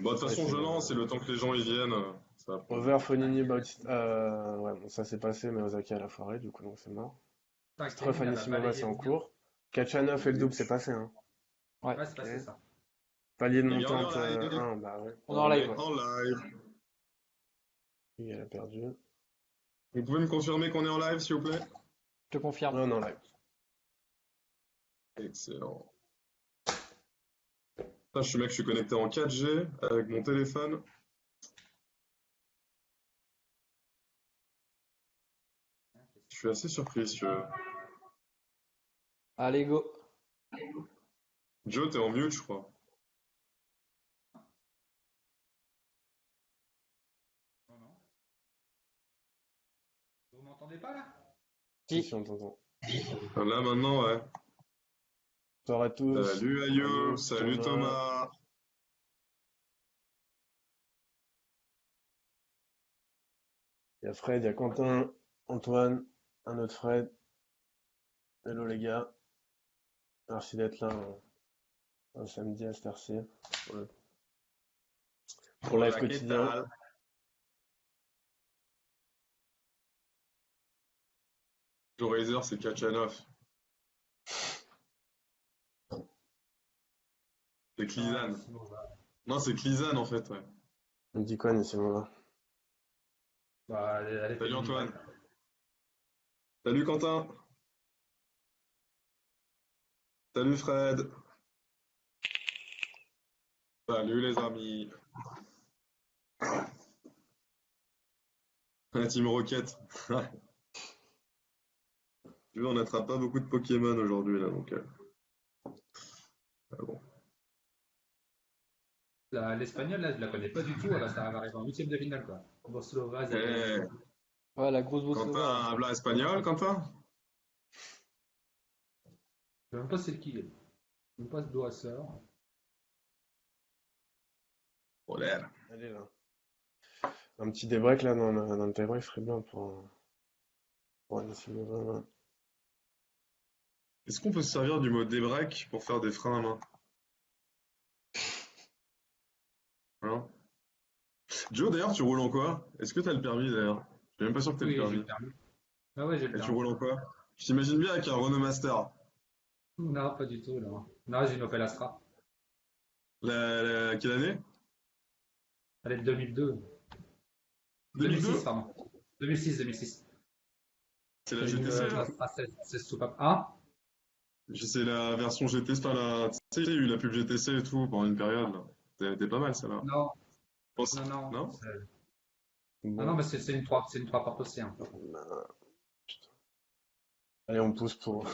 Bon, de toute Ouais, façon, c'est je lance et le temps que les gens y viennent, ça va prendre. Over, Fonini, Bautista. Ouais, bon, ça c'est passé, mais Osaka a la forêt, du coup, donc c'est mort. Putain, Struff, Kevin, elle va Anisimova, c'est balayer en bien. cours. Kachanov et le double, c'est Yes. passé, hein. Ouais, Ouais, c'est Ok. passé ça. Palier de Les gars, on est en montante live. 1, bah ouais. on est en On live, est ouais. en live. Oui, elle a perdu. Vous pouvez me confirmer qu'on est en live, s'il vous plaît? Je te confirme. Ouais, on est en live. Excellent. Putain, je suis connecté en 4G avec mon téléphone. Je suis assez surpris, si tu veux. Allez, go. Joe, t'es en mute, je crois. Non, non. Vous m'entendez pas là? Si, Si. si, on t'entend. Là, maintenant, ouais. Bonsoir à tous. Salut Ayoub, Manu, salut Thomas. Thomas. Il y a Fred, il y a Quentin, Antoine, un autre Fred. Hello les gars. Merci d'être là un samedi à cette heure-ci. Ouais. Pour live Hola, ¿qué quotidien. tal? Joe Razer, c'est Kachanov. C'est Non, Klizan. Anisimova. Non, c'est Klizan en fait, ouais. On me dit quoi, Nissimova? Bah, elle fait Salut mini break. Antoine. Salut Quentin. Salut Fred. Salut les amis. La Team Rocket. Tu vois, on n'attrape pas beaucoup de Pokémon aujourd'hui là, donc. Bon. L'espagnol, là, je la connais pas du tout. Ça va arriver en huitième de finale, quoi. Boslova, Eh, Zagreb. Ouais, la grosse Quentin Boslova. habla espagnol, Quentin? Je sais même pas c'est qui. Je sais même pas d'où elle sort. Joder. Allez là. Un petit débreak là dans le tie-break serait bien pour Nissimova. Ouais. Est-ce qu'on peut se servir du mot débreak pour faire des freins à main? Hein? Joe, d'ailleurs, tu roules en quoi? Est-ce que t'as le permis d'ailleurs? Je suis même pas sûr que t'aies le Oui, j'ai le permis. permis. Ah ouais, j'ai le Et tu permis. roules en quoi? Je t'imagine bien avec un Renault Master. Non, pas du tout, non. Non, j'ai une Opel Astra. Quelle année? Elle est de 2002. 2006, 2002? pardon. 2006, 2006. C'est la C'est une GTC là? Astra 16 soupape. Ah, C'est la version GT, c'est pas la. Tu sais, il y a eu la pub GTC et tout pendant une période là. T'es pas mal celle-là. non, Pense- non, non. Non? Ah non, Bon. mais c'est une 3, c'est une 3 portes aussi, hein. Bah, allez, on pousse pour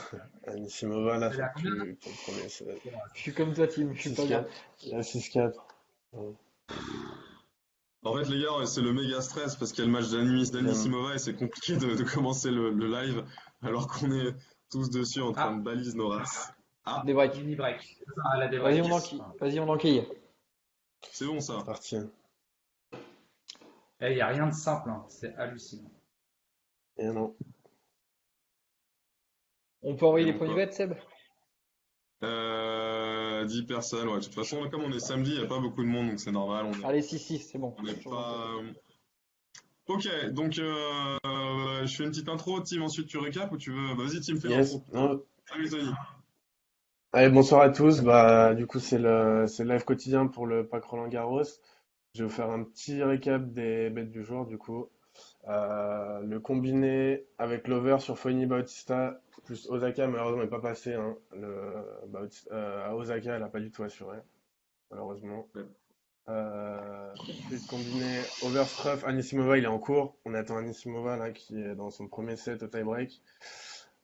Nissimova là, Elle est à combien là? pour le premier set. Bon, Je suis comme toi, Tim. Je suis pas bien. 6-4. Il y a 6-4. Ouais. En fait, les gars, c'est le méga stress parce qu'il y a le match Deuxième. d'Anisimova et c'est compliqué de commencer le live alors qu'on est tous dessus en train de Ah, baliser nos races. Ah, Des breaks. mini break. Ah, elle a des Vas-y, breaks. on enquille. Vas-y, on enquille. c'est bon C'est ça. parti. Il n'y a rien de simple, hein. C'est hallucinant. Et non. On peut envoyer les Vraiment points du pas. bet, Seb? 10 personnes, ouais. De toute façon, comme on est samedi, il n'y a pas beaucoup de monde, donc c'est normal. Allez, 6-6, c'est bon. On n'est Je remonte. pas. Ok, donc je fais une petite intro, Tim, ensuite tu récapes ou tu veux. Bah, vas-y, Tim, fais Yes. l'intro. Non. Salut Tony. Allez, bonsoir à tous. Bah, du coup, c'est le live quotidien pour le pack Roland-Garros. Je vais vous faire un petit récap des bêtes du jour, du coup. Le combiné avec l'over sur Foyni Bautista plus Osaka, malheureusement, n'est pas passé, hein. À Osaka, elle n'a pas du tout assuré, malheureusement. Ouais. Ensuite, combiné Overstruff, Anisimova, il est en cours. On attend Anisimova là, qui est dans son premier set au tie-break.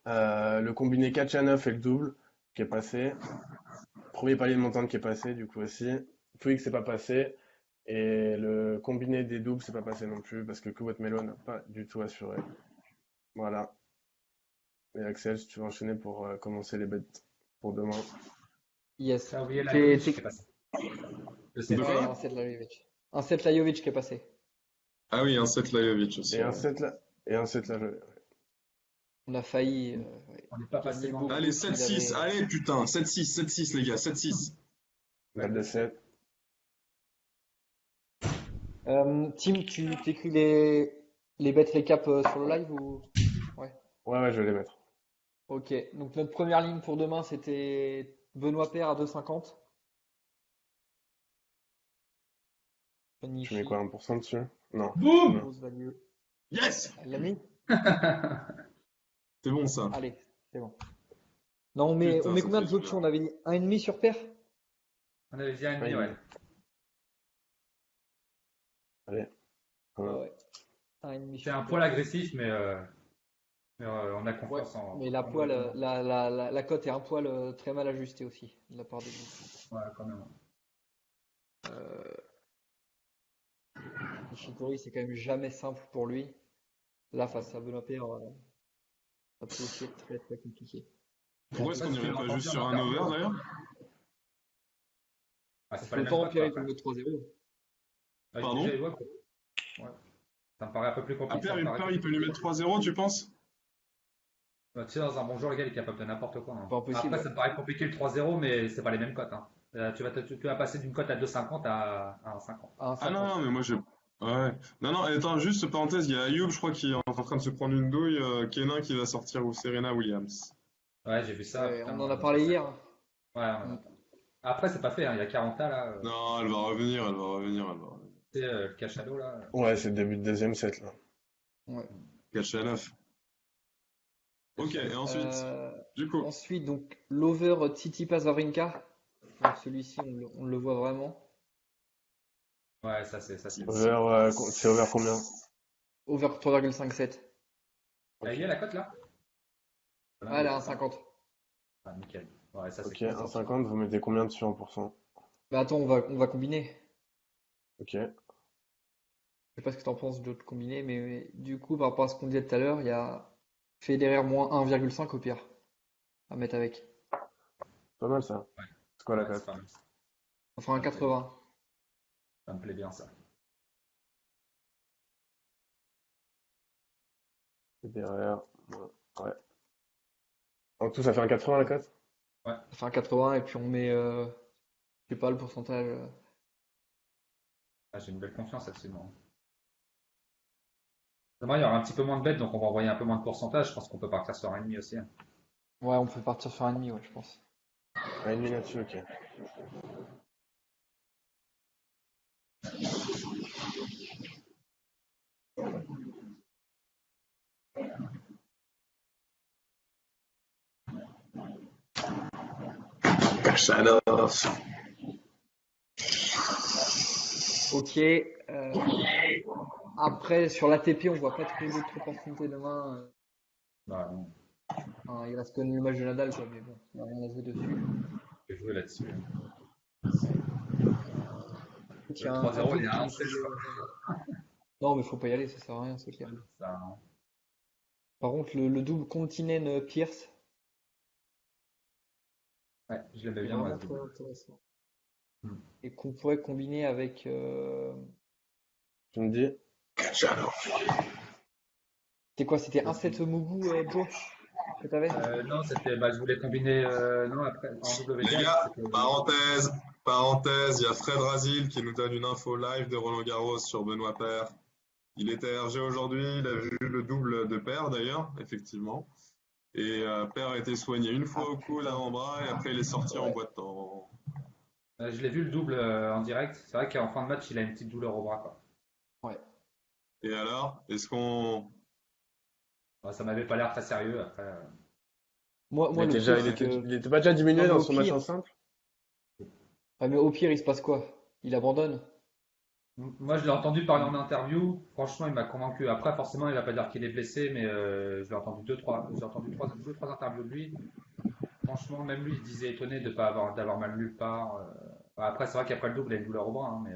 Le combiné Kachanov et le double qui est passé. Premier palier de montante qui est passé, du coup aussi. Pouille c'est pas passé. Et le combiné des doubles, c'est pas passé non plus parce que Kubot Melo n'a pas du tout assuré. Voilà. Et Axel, si tu veux enchaîner pour commencer les bêtes pour demain. Yes. T'as oublié la T'es- Jovic qui t'es- est passé. Le De 7. Ouais, il y a un quoi? set Lajovic. Un set Lajovic qui est passé. Ah oui, un set Lajovic aussi. Et un Ouais. set là. Et un set là. On a failli ouais, On n'est pas gagner passé loin. beaucoup Allez, s'il 7-6. avait. Allez, putain. 7-6, 7-6, les gars. 7-6. Balle de 7. Tim, tu t'écris les bêtes récap sur le live ou? Ouais. Ouais, je vais les mettre. Ok. Donc notre première ligne pour demain, c'était Benoît Paire à 2,50. Tu mets quoi, Magnifique. 1% dessus? Non. Boum! Non. Grosse value. Yes! Elle l'a mis? C'est bon ça. Allez, c'est bon. Non, on Putain, met ça combien fait de du blocs bien. on avait dit 1,5 sur paire? On avait dit un et Ah, demi, ouais. Allez. Ouais, Un. ouais. 1,5 C'est sur un paire. poil agressif, mais on a Ouais, confiance mais la en poile, nos- la cote est un poil très mal ajustée aussi de la part des bouts. Ouais, quand même. Nishikori, c'est quand même jamais simple pour lui. Là, face à Benoît Paire, ça peut aussi être très très compliqué. Pourquoi Je est-ce sais pas qu'on si tu n'irait l'as pas entendu juste en sur un interview. over d'ailleurs? Ah, c'est Parce pas que les mêmes autant cotes, quoi, Pierre, il peut après. le mettre 3-0. Ouais, Pardon? déjà, ouais, ouais. Ça me paraît un peu plus Ah, compliqué. Ça Père, me paraît Père, plus il peut lui compliqué. mettre 3-0, tu penses? Bah, tu sais, dans un bon jour, le gars, il est capable de n'importe quoi, hein. Pas impossible, Après, ouais. ça me paraît compliqué le 3-0, mais c'est pas les mêmes cotes, hein. Tu vas passer d'une cote à 2,50 à 1,50. À Ah non, 1,50. non, mais moi j'ai. Ouais. Non, non, attends, juste parenthèse, il y a Ayoub, je crois, qui est en train de se prendre une douille. Kenin qui va sortir ou Serena Williams. Ouais, j'ai vu ça, Ouais, on putain. en a parlé hier, hein. Ouais, Mm. après, c'est pas fait, hein. Il y a 40 là. Non, elle va revenir, elle va revenir, elle va revenir. Tu sais, le Cachado, là. Ouais, c'est le début de deuxième set, là. Ouais. Kachanov. Ok, et Cachado. ensuite, Euh, du coup. Ensuite, donc l'over Tsitsipas Wawrinka. Donc celui-ci, on le voit vraiment. Ouais, ça c'est bon. Over, c'est over combien? Over 3,57. Ah, il y a Ok. la cote là? Ah, elle est à Putain. 1,50. Ah, nickel. Ouais, ça c'est Ok, cool. Ça sortira. 1,50, vous mettez combien dessus en pourcent? Bah attends, on va combiner. Ok. Je sais pas ce que t'en penses d'autres combinés, mais du coup, par rapport à ce qu'on disait tout à l'heure, il y a Federer moins 1,5 au pire à mettre avec. Pas mal ça. Ouais, C'est quoi la ouais, c'est cote? pas mal. Enfin, un Ça me plaît bien. 80. Ça me plaît bien ça. Derrière. Ouais. Ouais. En tout, ça fait un 80 la cote? Ouais. Ça fait un 80 et puis on met, je sais pas le pourcentage. Ah, j'ai une belle confiance là-dessus, moi. Demain, il y aura un petit peu moins de bêtes, donc on va envoyer un peu moins de pourcentage. Je pense qu'on peut partir sur un ennemi aussi, hein. Ouais, on peut partir sur un demi, ouais, je pense. Un ennemi là-dessus, ok. Kachanov. Ok. Après, sur l'ATP, on voit pas trop d'autres opportunités demain. Bah, non, Enfin, il reste que le match de Nadal, quoi, mais bon, il n'y a rien à jouer dessus. je vais jouer là-dessus. Écoute, il y Le a un 3-0, il double est qui à nous 1,16, fait. je crois. Non, mais faut pas y aller, ça sert à rien, c'est clair. Ça, hein. Par contre, le double Continen Pierce, Ouais, je l'aimais c'est bien, moi, vraiment ce très double. intéressant. Hmm. Et qu'on pourrait combiner avec. Tu me dis? Kachanov. C'était quoi? C'était un set Mugu, Joe, que t'avais? Non, bah, je voulais combiner, non, après, en Les WTF, gars, c'était. parenthèse, il y a Fred Razil qui nous donne une info live de Roland Garros sur Benoît Paire. Il était RG aujourd'hui, il a vu le double de Paire d'ailleurs, effectivement. Et Paire a été soigné une fois Ah au coude, putain. avant-bras, et après il est sorti en Ouais. boitant. Je l'ai vu le double en direct. C'est vrai qu'en fin de match, il a une petite douleur au bras, quoi. Ouais. Et alors, est-ce qu'on... Ouais, ça m'avait pas l'air très sérieux. Après, Moi, le truc, c'est que. Il était pas déjà Non, diminué mais dans au son match en pire. simple? Ah, mais au pire, il se passe quoi? Il abandonne. Moi, je l'ai entendu parler en interview. Franchement, il m'a convaincu. Après, forcément, il va pas dire qu'il est blessé, mais je l'ai entendu j'ai entendu deux, trois interviews de lui. Franchement, même lui, il se disait étonné de pas d'avoir mal nulle part. Après, c'est vrai qu'après le double, il a une douleur au bras, hein, mais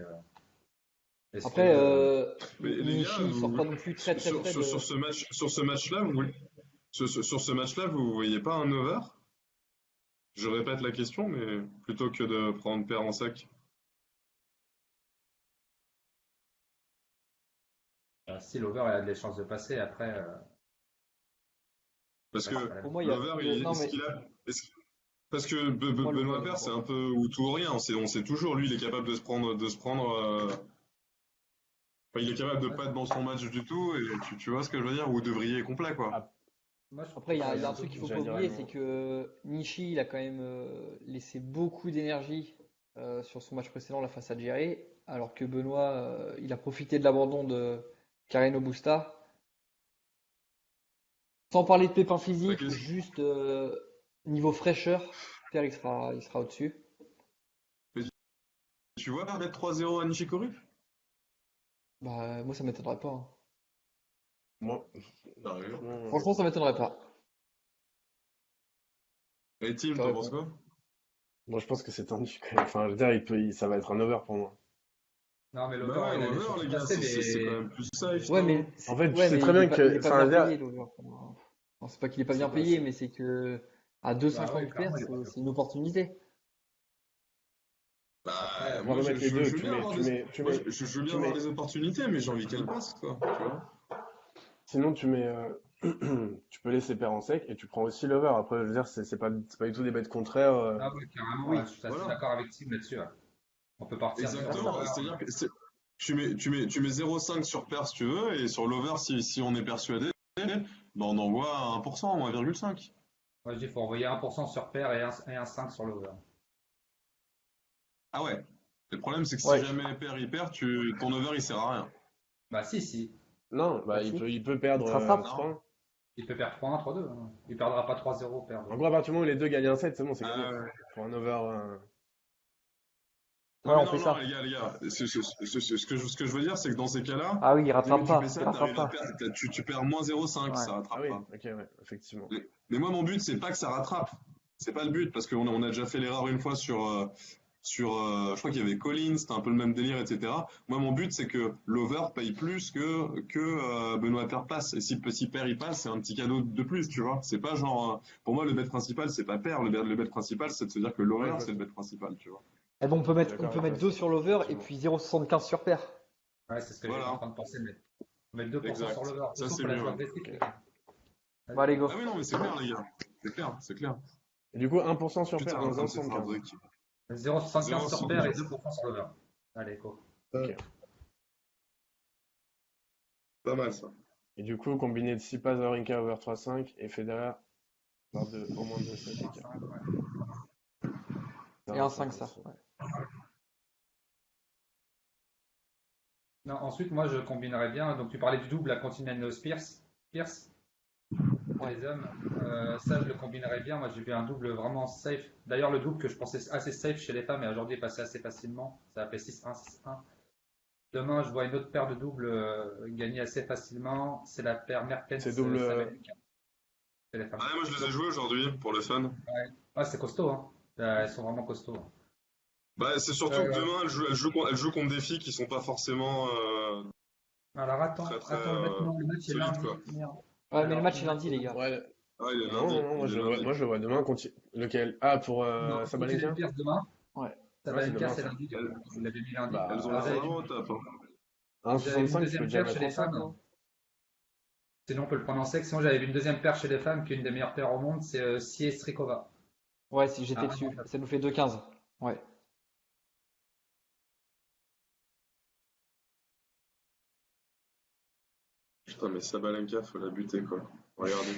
est-ce que Après, Mais les gars, Nishi, il sort pas non plus très très près de. sur ce match-là, sur ce match-là, vous voyez pas un over? Je répète la question, mais plutôt que de prendre Paire en sac. si l'over il a des chances de passer, après, Parce ouais, c'est que pas la Pour même. moi, l'over, non, est-ce mais qu'il a... Parce que pour moi, l'over Benoît est Paire, c'est important. un peu ou tout ou rien. On sait toujours, lui, il est capable de se prendre, Enfin, il est capable de pas être dans son match du tout, et tu vois ce que je veux dire? Ou de vriller complet, quoi. Ah, Moi, je Après, trouve il y a un un truc peu. qu'il faut pas j'allais dire oublier, c'est Allemand. que Nishi, il a quand même laissé beaucoup d'énergie sur son match précédent, la face à Algérie, alors que Benoît, il a profité de l'abandon de Carreno Busta. Sans parler de pépins Bah, physiques, juste niveau fraîcheur, Per il sera au-dessus. mais tu vois mettre 3-0 à Nishikori? Bah, moi, ça m'étonnerait pas, hein. Moi, Sérieux? franchement, Franchement, ça m'étonnerait pas. Et Tim, Tu t'en penses réponds. quoi? moi, je pense que c'est tendu quand même. Enfin, je veux dire, ça va être un over pour moi. Non, mais Bah l'over, ouais, il a des over, chances de les gars, passer, c'est quand mais. même plus safe, Ouais, non? mais En fait, tu ouais, sais mais très bien il que, est pas enfin, je bien veux dire, payé, l'over. Non, c'est pas qu'il est pas c'est bien pas, payé, mais c'est que à Bah ouais, 2,50 paires, clairement, il est pas bien. c'est une opportunité. Après, Bah, pour moi, le mettre les deux, je veux bien avoir des, moi, je veux bien tu avoir mets, des opportunités, mais j'ai envie qu'elles passent, quoi, tu vois? sinon tu mets, tu peux laisser pair en sec et tu prends aussi l'over. Après, je veux dire, c'est pas du tout des bêtes contraires. ah ouais, carrément, ouais, Oui, je suis assez Voilà. d'accord avec Tim là-dessus. Ouais. On peut partir sur faire ça. Exactement. l'over. C'est-à-dire que tu mets 0,5 sur pair si tu veux, et sur l'over, si on est persuadé, ben on envoie 1% ou 1,5. Moi, je dis qu'il faut envoyer 1% sur pair et un 5 sur l'over. Ah ouais. Le problème, c'est que si Ouais, jamais pair il perd, ton over il sert à rien. Bah, si, si. Non, bah bah si. il peut Il perdre te rattrape. 3-1. Il peut perdre 3-1, 3-2, hein. Il perdra pas 3-0, perdre. En gros, à partir du moment où les deux gagnent un set, c'est bon, c'est gagné. Ah ouais. Pour un over. Non Ouais, mais on non, fait non, ça. les gars, ce que je veux dire, c'est que dans ces cas-là, Ah oui, il limite rattrape tu fais pas. Il ça, rattrape t'arrives à pas. perdre, tu perds moins 0,5, Ouais. ça Ah rattrape oui, pas. ok, ouais, effectivement. Mais moi, mon but, c'est pas que ça rattrape. C'est pas le but, parce qu'on a déjà fait l'erreur une fois je crois qu'il y avait Collins, c'était un peu le même délire, etc. Moi, mon but, c'est que l'over paye plus que Benoît Paire passe. Et si Paire il passe, c'est un petit cadeau de plus, tu vois. C'est pas genre, pour moi, le bet principal, c'est pas Paire. Le bet principal, c'est de se dire que Ouais, l'over, je vois c'est le ça. bet principal, tu vois. Et bon, Je suis on d'accord peut avec toi mettre 2 aussi, sur l'over et effectivement. puis 0,75 sur pair. Ouais, c'est ce que j'étais en Voilà, train de penser, mais on met 2% sur exact. l'over. De toute Ça, façon, il c'est faut la mieux, jouer ouais. agressif, Ok. les gars. Bah, Vas-y. allez, go. Ah oui, non, mais c'est clair, les gars. C'est clair, c'est clair. Et du coup, 1% sur Putain, pair, en train de s'éteindre un 1,075. truc. 0,75 sur pair et 0,75. 2% sur l'over. Allez, go. Ok. Pas mal, ça. Et du coup, combiné de 6 passes de Rinka over 3,5 et Federer par au moins 2 sets Un écart. 5, ouais. Et un 5 ça. 1,50. Ouais. Non, ensuite, moi, je combinerais bien. Donc, tu parlais du double à Continental Pierce. Pierce, chez Ouais. les hommes. Ça, je le combinerais bien. Moi, j'ai vu un double vraiment safe. D'ailleurs, le double que je pensais assez safe chez les femmes et aujourd'hui est passé assez facilement. Ça a fait 6-1, 6-1. Demain, je vois une autre paire de doubles gagner assez facilement. C'est la paire C'est double. Mertens-Sabalenka chez les femmes. Ah, moi, je les ai joués aujourd'hui, pour le fun. Ouais. Ah, c'est costaud, hein. Elles sont vraiment costauds, hein. Bah, c'est surtout que Euh, demain, elle joue contre des filles qui sont pas forcément alors, très très attends, bêtement, le match est solides, lundi. quoi. Merde. Ouais, mais le Alors, match est lundi, les gars. Ouais. Ah, il est Non, lundi. non, non, Il est lundi. moi je le vois demain. Lequel? Ah, pour Non, Continental Sabalenka? Pierce demain. Ouais. Ouais, c'est Sabalenka, demain c'est ça. lundi, du Elles, coup. Vous l'avez mis lundi. elles ont Alors, l'air vraiment au top, hein. j'avais vu une 1,65, tu peux deuxième déjà le paire chez mettre en les 5, femmes. non? Sinon, on peut le prendre en section. J'avais vu une deuxième paire chez les femmes, qui est une des meilleures paires au monde. C'est Strikova. Ouais, si j'étais Ah, dessus. 1,39. Ça nous fait 2,15. Ouais. Putain, mais Sabalenka, faut la buter, quoi. Regardez.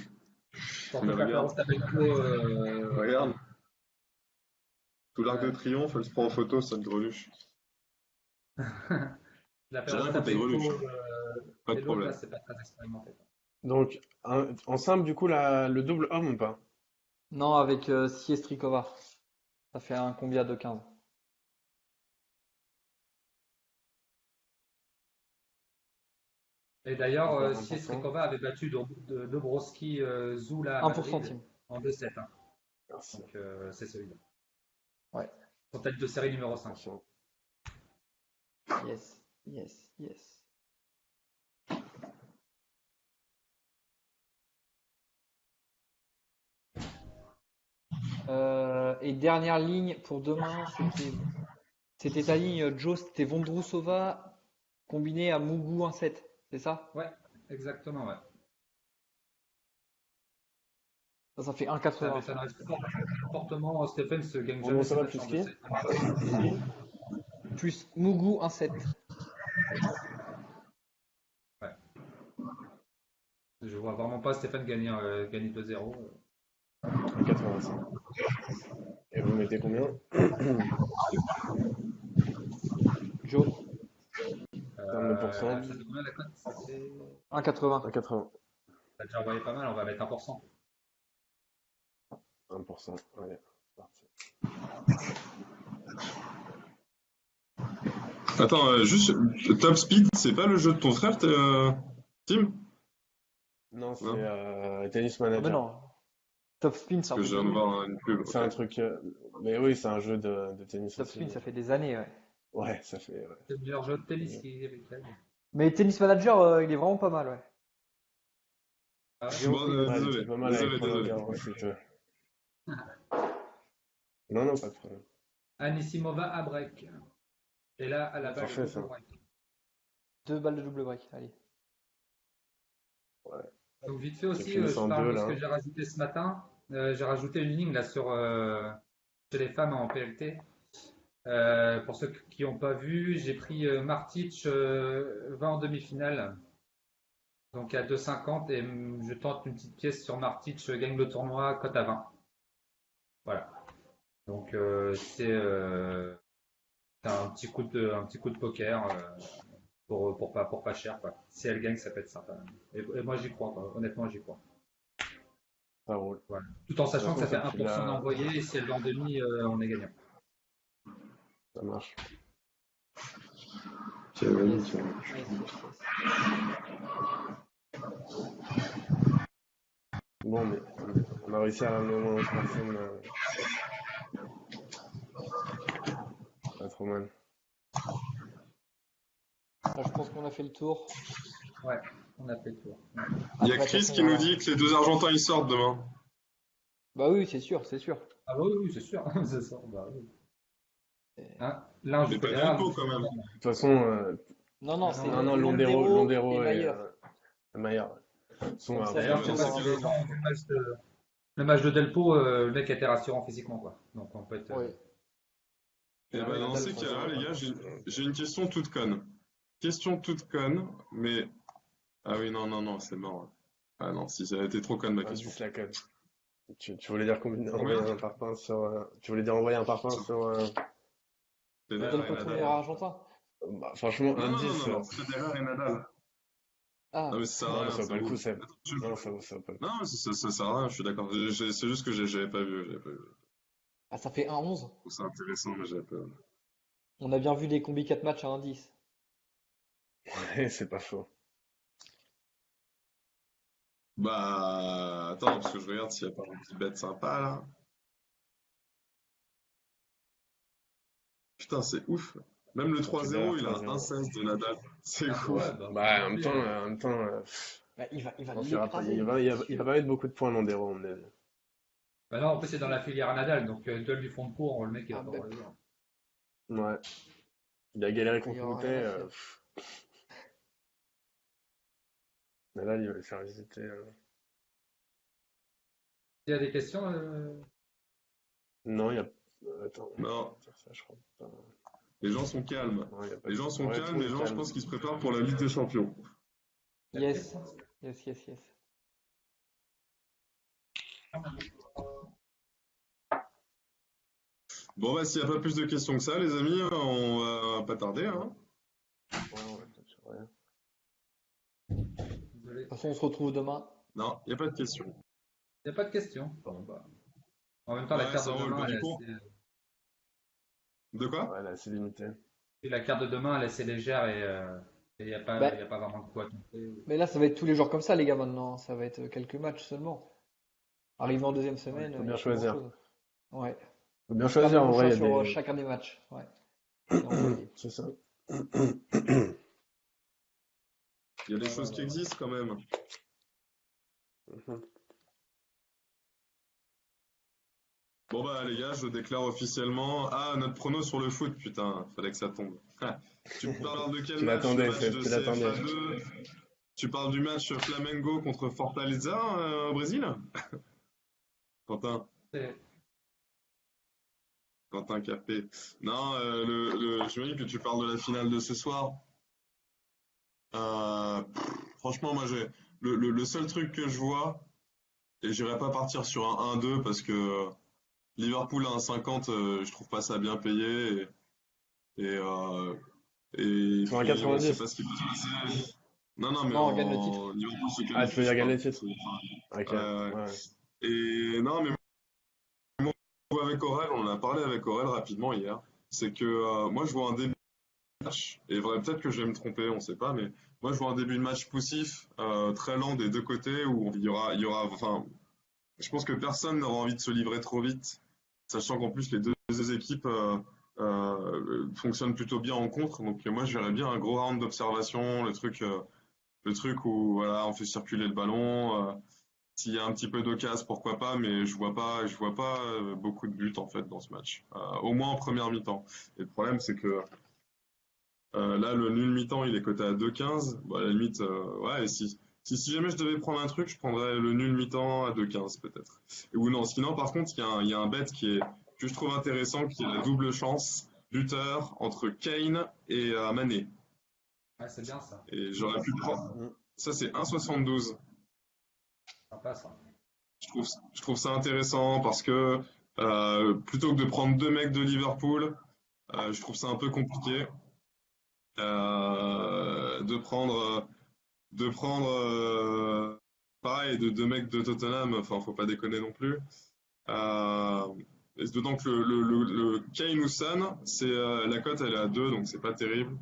Mais Surtout qu'Acaro regarde, Stapenko, regarde. Tout l'arc de ouais. triomphe, elle se prend en photo, cette greluche. La J'ai paire rien contre les greluches, Stapenko hein. Pas de et l'autre, là, problème. c'est pas très expérimenté. Donc, en simple, du coup, le double homme ou pas? Non, avec Strikova. Ça fait un combi à 2,15. Et d'ailleurs, Encore Strikova 1%. avait battu Dobrowski Zula à 1% Madrid team. en 2-7, hein. Merci. Donc, c'est celui-là. Ouais. Son tête de série numéro 5. 1%. Yes. Yes. Yes. Et dernière ligne pour demain, c'était ta ligne, Joe, c'était Vondrousova combiné à Mugu 1,7. C'est ça? Ouais, exactement, ouais. Ça fait Ça 1,80 ça. m'étonnerait fortement. Stephen se gagne Bon, jamais ça ses va matchs plus en qui? 2-7. Plus Mugu 1,7. vois vraiment pas Stéphane gagner 2-0. 85. Et vous mettez combien? Joe, Terme de pourcent? Ça fait combien la cote? Ça fait. 1,80. 1,80. T'as déjà envoyé pas mal, on va mettre 1%. 1%. Allez, c'est parti. Attends, juste, Top Speed, c'est pas le jeu de ton frère, Tim? Non, c'est Non? Tennis Ah ben Manager. non. Top Spin, c'est un Parce que truc je de viens de ouf. voir une pub. C'est un Ok. truc. Mais oui, c'est un jeu de tennis Top aussi. Spin, ça fait des années, ouais. Ouais, ça fait. Ouais. C'est le meilleur jeu de tennis qui est. Mais Tennis Manager, il est vraiment pas mal, ouais. Ah J'ai ouais. Bon, repris. Ouais, il désolé, était pas mal avec désolé, Roland désolé. Garros et tout. Non, non, pas de problème. Anisimova à break. Et là, à la balle, Parfait, le ça. double break. 2 balles de double break, allez. Ouais. Donc vite fait J'ai aussi, fini je 102 parle de ce là. que j'ai rajouté ce matin. J'ai rajouté une ligne là chez les femmes en PLT. Pour ceux qui n'ont pas vu, j'ai pris Martic 20 en demi-finale. Donc à 2,50 et je tente une petite pièce sur Martic, gagne le tournoi, cote à 20. Voilà. Donc c'est un petit coup de poker pour pas cher, quoi. Si elle gagne, ça peut être sympa. Et moi j'y crois, quoi. Honnêtement j'y crois. Ça roule. Voilà. Tout en De toute sachant que façon, ça fait ça, tu 1% l'as. d'envoyé et si elle va en demi, on est gagnant. Ça marche. Ok, vas-y, Yes, tiens. yes, yes, Bon, mais on a réussi à ramener au moins 11 personnes. Pas trop mal. Là, je pense qu'on a fait le tour. Ouais, on a fait le tour. Il y a Après, de toute Chris façon, qui nous dit que les deux Argentins ils sortent demain. Bah oui, c'est sûr, c'est sûr. Ah bah oui, oui, c'est sûr. C'est ça, bah oui. Hein, l'un joue Mais pas Federer, Delpo l'autre joue quand même. Nadal. De toute façon, Non, non, Ah c'est non, non, Londero Londero et et Mayer. Mayer. Sont Comme ça, après, D'ailleurs, Ouais, je sais non, pas c'est si clair. les gens ont vu le match de Delpo, le mec était rassurant physiquement, quoi. Donc on peut être. Oui. Et Federer ben et dans Nadal, ces cas-là, franchement. les gars, j'ai une question toute conne. Question toute conne, mais. Ah oui, non, non, non, c'est mort. Ah non, si ça a été trop conne ma question. 10 la cote. Tu voulais dire combien envoyer Combien? un parpaing sur. Tu voulais dire envoyer un parpaing Sur sur. Federer et Delpo tournoi Nadal. argentin. Bah, franchement, Non, un non, non, 10. non, non, Federer et Nadal. Ah, Non, mais ça sert Non, à mais rien, ça vaut ça pas le coup, vaut. Seb. Attends, Non, ça vaut pas le coup. Non, mais ça sert à rien, je suis d'accord. C'est juste que j'avais pas vu, j'avais pas vu. ah, ça fait 1-11. Je trouve ça intéressant, mais j'avais pas vu. On a bien vu des combis 4 matchs à 1-10. Ouais, c'est pas faux. Bah, attends, parce que je regarde s'il y a pas un petit bet sympa là. Putain, c'est ouf. Même le Tu dois 3-0, il a un 3-0. 1-16 de Nadal. C'est Ah ouf. ouais, bah, Bah, on peut en même temps, Bah, il va je pense qu'il y aura pas, l'écraser. il va pas mettre beaucoup de points Londero, à mon avis. Bah non, en plus c'est dans la filière à Nadal, donc duel du fond de cours, le mec il va Ah, pas bah, voir les joueurs. Ouais. Il a galéré il contre y aura Monté. rien à faire. Mais là, il va le faire visiter. Il y a des questions Non, il y a. Attends, Non, dire ça, je crois pas. les gens sont calmes. Non, il y a pas Les de- gens sont Ouais, tout calmes, le monde les est gens, je calme. pense qu'ils se préparent pour la Ligue des Champions. Yes, yes, yes, yes. Bon, bah, s'il n'y a pas plus de questions que ça, les amis, on va pas tarder, hein. Ouais, peut-être, ouais. Désolé. De toute façon, on se retrouve demain. Non, il n'y a pas de questions. Il n'y a pas de questions. Bon, bah. En même temps, la Ouais, carte ça de roule. demain, Bah, elle est du coup, assez... de quoi? Ouais, là, c'est limité. et la carte de demain, elle est assez légère et il n'y a Bah, y a pas vraiment de quoi tenter. mais là, ça va être tous les jours comme ça, les gars, maintenant. Ça va être quelques matchs seulement. Arrivé en deuxième semaine, Faut il n'y bien a pas choisir. grand-chose. Ouais. Faut bien Faire choisir, des en bons vrai, choix il y a sur des. chacun des matchs. Ouais. Et envoyer. C'est ça. Il y a des Ouais, choses ouais, qui ouais. existent quand même. Bon, bah, les gars, je déclare officiellement. Ah, notre prono sur le foot, putain, fallait que ça tombe. Tu parles de quel Tu match? Le l'attendais, match Seb, de tu l'attendais. CFA2? Tu parles du match Flamengo contre Fortaleza au Brésil? Quentin, C'est- Quentin Capé. Non, j'imagine que tu parles de la finale de ce soir. Franchement, moi, le seul truc que je vois, et j'irai pas partir sur un 1-2 parce que Liverpool à 1,50, je trouve pas ça bien payé. Et, euh, et Sur un puis, on sait 90. pas ce qui peut se passer. Non, non, mais Non, on gagne le titre. Liverpool se Ah, tu veux qualifie, dire je gagner parle. le titre? Ok, Ouais. ouais. Et non, mais moi, avec Aurel, on en a parlé avec Aurel rapidement hier. C'est que moi, je vois un début de match, et vrai, peut-être que je vais me tromper, on sait pas, mais moi, je vois un début de match poussif, très lent des deux côtés, où enfin, je pense que personne n'aura envie de se livrer trop vite, sachant qu'en plus, les deux équipes fonctionnent plutôt bien en contre. Donc, moi, je verrais bien un gros round d'observation, le truc où voilà, on fait circuler le ballon. S'il y a un petit peu d'occasion, pourquoi pas, mais je vois pas beaucoup de buts en fait dans ce match. Au moins en première mi-temps. Et le problème, c'est que là, le nul mi-temps, il est coté à 2,15. Bon, à la limite, ouais, et si jamais je devais prendre un truc, je prendrais le nul mi-temps à 2,15 peut-être. Ou non, sinon, par contre, il y a un bet que je trouve intéressant, qui est la double chance buteur entre Kane et Mané. Ouais, c'est bien ça. Et j'aurais pu prendre. Mm. Ça, c'est 1,72. Sympa ça. Je trouve ça intéressant parce que plutôt que de prendre deux mecs de Liverpool, je trouve ça un peu compliqué de prendre pareil de deux mecs de Tottenham. Enfin, faut pas déconner non plus. Euh, et d'autant que le Kane ou Son, c'est la cote elle est à 2, donc c'est pas terrible.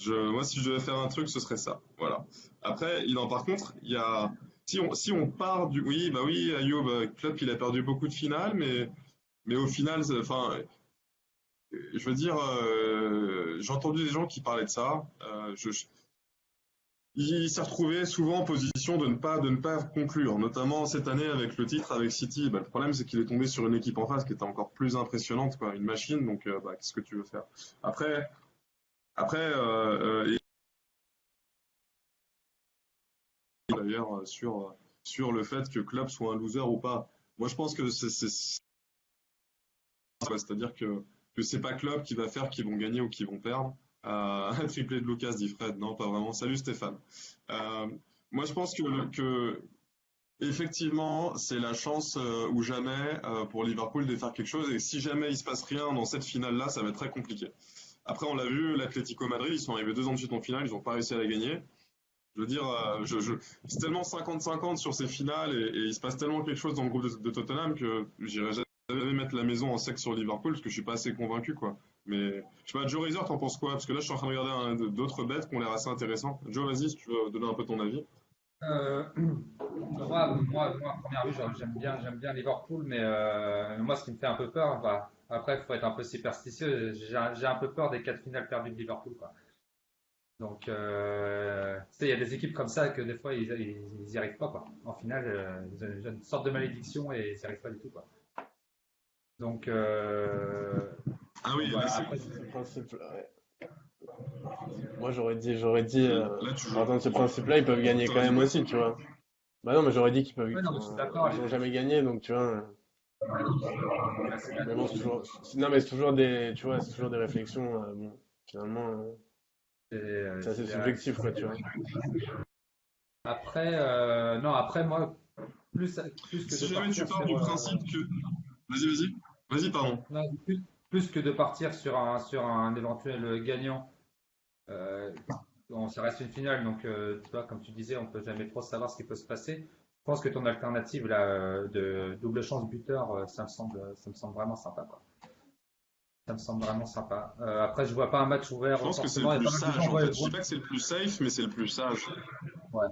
Moi, si je devais faire un truc, ce serait ça. Voilà. Après, par contre, il y a, si on part du, oui, bah oui, Ayoub, Klopp, il a perdu beaucoup de finales, mais au final, enfin, je veux dire, j'ai entendu des gens qui parlaient de ça. Il s'est retrouvé souvent en position de ne pas conclure, notamment cette année avec le titre avec City. Bah, le problème, c'est qu'il est tombé sur une équipe en face qui était encore plus impressionnante, quoi, une machine. Donc, bah, qu'est-ce que tu veux faire? Après, et d'ailleurs sur le fait que Klopp soit un loser ou pas. Moi, je pense que c'est-à-dire que c'est pas Klopp qui va faire qu'ils vont gagner ou qu'ils vont perdre. Un triplé de Lucas, dit Fred. Non, pas vraiment. Salut Stéphane. Euh, Moi, je pense que effectivement, c'est la chance ou jamais pour Liverpool de faire quelque chose. Et si jamais il se passe rien dans cette finale-là, ça va être très compliqué. Après, on l'a vu, l'Atlético Madrid, ils sont arrivés 2 ans de suite en finale, ils n'ont pas réussi à la gagner. Je veux dire, c'est tellement 50-50 sur ces finales et il se passe tellement quelque chose dans le groupe de Tottenham que j'irai jamais mettre la maison en sec sur Liverpool parce que je suis pas assez convaincu, quoi. Mais je sais pas, Joe Razor, t'en penses quoi? Parce que là, je suis en train de regarder d'autres bêtes qui ont l'air assez intéressants. Joe, vas-y, si tu veux donner un peu ton avis. À première vue, j'aime bien Liverpool, mais moi, ce qui me fait un peu peur, bah, après, il faut être un peu superstitieux. J'ai un peu peur des 4 finales perdues de Liverpool, quoi. Donc, tu sais, il y a des équipes comme ça que des fois, ils y arrivent pas, quoi. En finale, ils ont une sorte de malédiction et ils y arrivent pas du tout, quoi. Donc, Ah oui, là, voilà. Après, Ce principe, ouais. Moi, là tu partant de ce principe-là, ils peuvent gagner quand t'aurais dit même quoi? aussi, tu vois. Bah non, mais j'aurais dit qu'ils peuvent, ouais, non, mais je suis d'accord. ils ont jamais gagné, donc tu vois. Mais bon, non, mais c'est toujours des, tu vois, c'est toujours des réflexions, bon, finalement, c'est assez c'est des subjectif, quoi, tu vois. Après, non, après, moi, plus que Si de jamais tu partir pars sur, du principe que... Vas-y. Vas-y, pardon. non, plus que de partir sur un éventuel gagnant, euh, bon, ça reste une finale, donc tu vois, comme tu disais, on peut jamais trop savoir ce qui peut se passer. Je pense que ton alternative là, de double chance buteur, ça me semble vraiment sympa, quoi. Ça me semble vraiment sympa. Après, je vois pas un match Je ouvert pense que c'est le forcément. Il y a plus pas mal de sage, gens en fait. Je dis pas que c'est le plus safe, mais c'est le plus sage. ouais,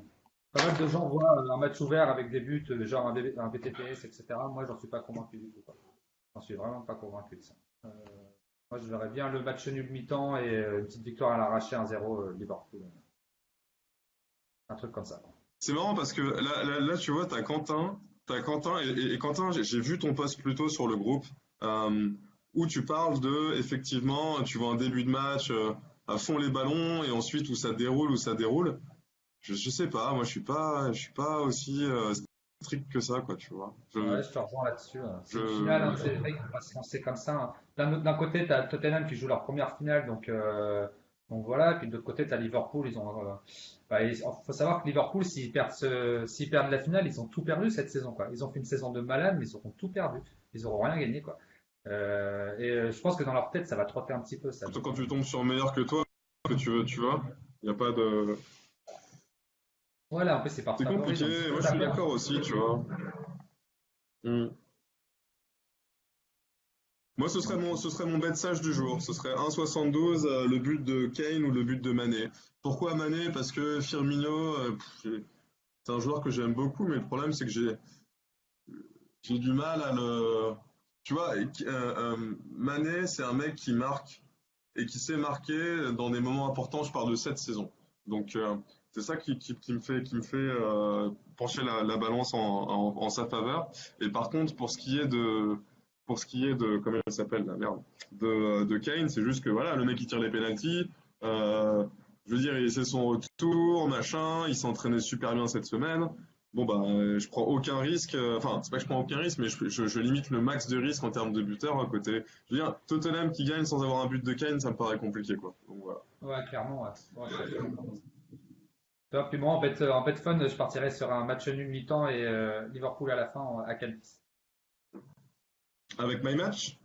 pas mal de gens voient un match ouvert avec des buts, genre un BTTS, etc. Moi, j'en suis pas convaincu du tout, quoi. J'en suis vraiment pas convaincu de ça. Euh, Moi, je verrais bien le match nul mi-temps et une petite victoire à l'arraché 1-0 Liverpool. Un truc comme ça, quoi. C'est marrant parce que là, tu vois, t'as Quentin et Quentin, j'ai vu ton post plus tôt sur le groupe euh, où tu parles de, effectivement, tu vois un début de match à fond les ballons et ensuite où ça déroule. Je sais pas, moi je suis pas aussi strict que ça, quoi, tu vois. Ouais, je te rejoins là-dessus, hein. C'est une finale, hein, Je, c'est vrai qu'on va se lancer comme ça, hein. D'un côté, tu as Tottenham qui joue leur première finale, donc Donc voilà, et puis de l'autre côté, tu as Liverpool, faut savoir que Liverpool, s'ils perdent la finale, ils ont tout perdu cette saison, quoi. Ils ont fait une saison de malade, mais ils auront tout perdu. Ils auront rien gagné, quoi. Je pense que dans leur tête, ça va trotter un petit peu, ça. Surtout quand tu tombes sur meilleur que toi, que tu veux, tu vois. Il n'y a pas de. Voilà, en plus, c'est par C'est favoris, compliqué. donc c'est Moi, je pas suis perdre. d'accord aussi, tu vois. Hmm. Moi, ce serait mon bet sage du jour. Ce serait 1,72 le but de Kane ou le but de Mané. Pourquoi Mané? Parce que Firmino, c'est un joueur que j'aime beaucoup, mais le problème, c'est que j'ai du mal à le. Tu vois, Mané, c'est un mec qui marque et qui sait marquer dans des moments importants. Je parle de cette saison. Donc, c'est ça qui me fait pencher la balance en sa faveur. Et par contre, pour ce qui est de, comment il s'appelle, la merde, de Kane, c'est juste que voilà, le mec il tire les pénaltys. Je veux dire, c'est son retour, machin. Il s'est entraîné super bien cette semaine. Bon bah, je prends aucun risque. Enfin, c'est pas que je prends aucun risque, mais je limite le max de risque en termes de buteurs à côté. Je veux dire, Tottenham qui gagne sans avoir un but de Kane, ça me paraît compliqué, quoi. Donc voilà. Ouais, clairement, ouais. Ouais, je suis assez d'accord. Puis moi, en bet fun, je partirais sur un match nul mi-temps et Liverpool à la fin à 4-10. Avec My Match?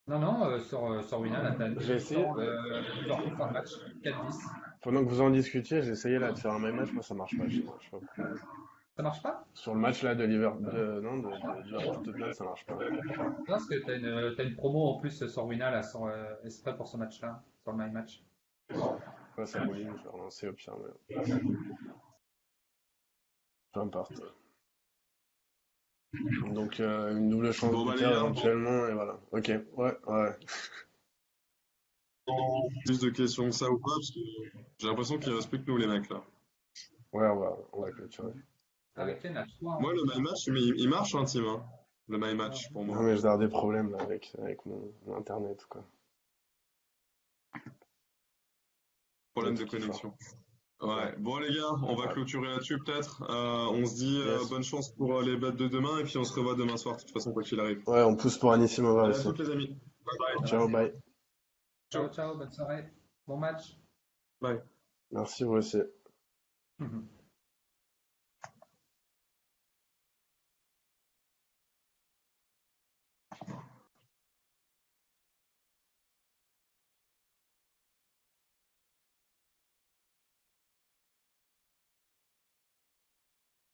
Non, non, sur Winner, là, t'as J'ai nul essayé, mi-temps, ouais. Liverpool fin de match, 4-10. Pendant que vous en discutiez, j'ai essayé là de faire un même match, moi ça marche pas chez moi. Je sais pas pourquoi. Ça marche pas? Sur le match là de Liverpool Tottenham, ça marche pas. Non, parce que t'as une promo en plus sur Winner, là, exprès pour ce match-là, sur le My Match. Ouais, ça mouline, je vais relancer au pire, mais peu importe. Donc une double chance Bon bah les buteur gars, éventuellement, et voilà. Ok, ouais, ouais. plus de questions que ça ou pas, parce que j'ai l'impression qu'il reste plus que nous les mecs là. Ouais, on va clôturer. Allez. Avec Ken à 3, Moi le My Match, mais il marche un team, hein. Le My Match pour Non moi. mais je dois avoir des problèmes là avec mon internet ou quoi. Il y a Problème de tout qui foire. connexion. Ouais, Ouais, bon les gars, on va ouais. clôturer là-dessus peut-être. On se dit Yes. bonne chance pour les bêtes de demain et puis on se revoit demain soir de toute façon quoi qu'il arrive. Ouais, on pousse pour Anissimova Allez à aussi. toutes les amis. Bye bye. Ciao, Vas-y. bye. Ciao, Ciao. ciao, bonne soirée. Bon match. Bye. Merci vous aussi.